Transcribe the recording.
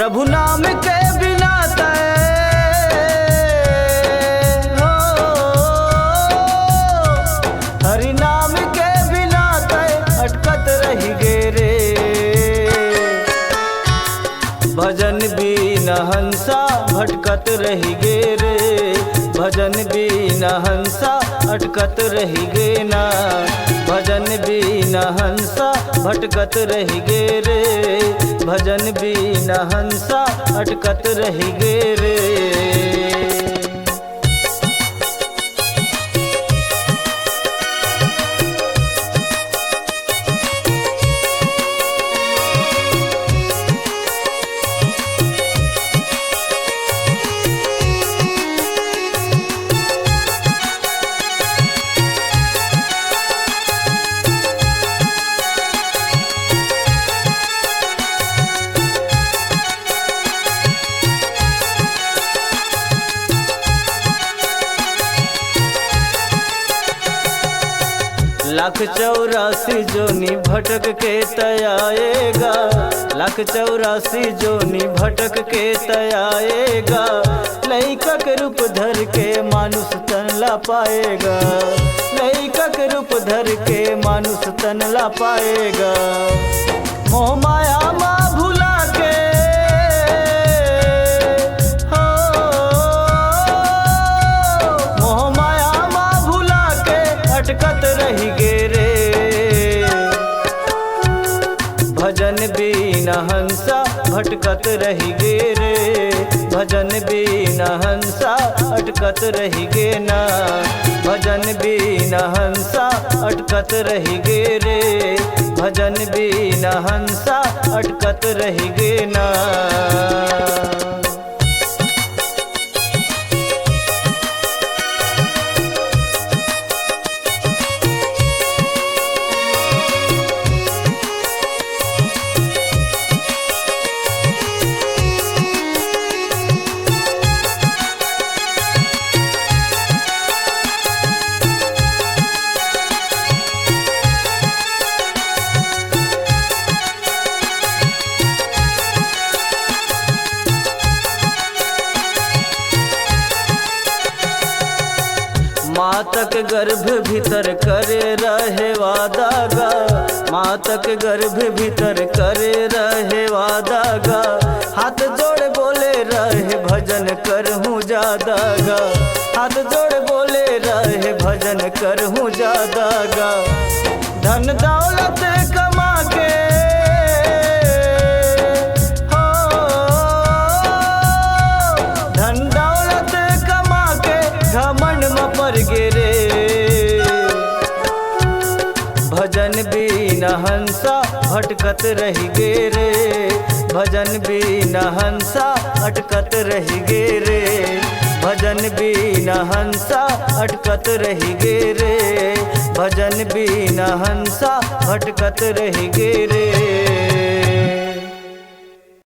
प्रभु नाम के बिना तय हो, हरि नाम के बिना तय अटकत रही गे रे। भजन बिना हंसा भटकत रही गे रे, भजन बिना हंसा अटकत रही गे ना। भजन बिना हंसा भटकत रही गे रे, भजन बिना हंसा अटकत रही गे रे। लाख 84 जोनी भटक के तयाएगा, लाख 84 जोनी भटक के तयाएगा। लइका के रूप धर के मानुष तन ला पाएगा, लइका के रूप धर के मानुष तन ला पाएगा। मोह माया माँ भुला के हो, मोह माया माँ भुला के अटकत रही गे रे। भजन बिना हंसा भटकत रही गे रे, भजन बिना हंसा अटकत रही गे ना। भजन बिना हंसा अटकत रही गे रे, भजन बिना हंसा अटकत रही गे ना। मातक गर्भ भीतर करे रहे वादागा, मातक गर्भ भीतर करे रहे वादागा। हाथ जोड़ बोले रहे भजन करहूँ जादागा, हाथ जोड़ बोले रहे भजन करहूँ जादागा। धन दौलत कमा के हो, धन दौलत कमा के घमंड में पड़ गे रे। भजन बिना हंसा भटकत रही गे रे, भजन बिना हंसा अटकत रही गे रे। भजन बिना हंसा अटकत रही गे रे, भजन बिना हंसा भटकत रही गे रे।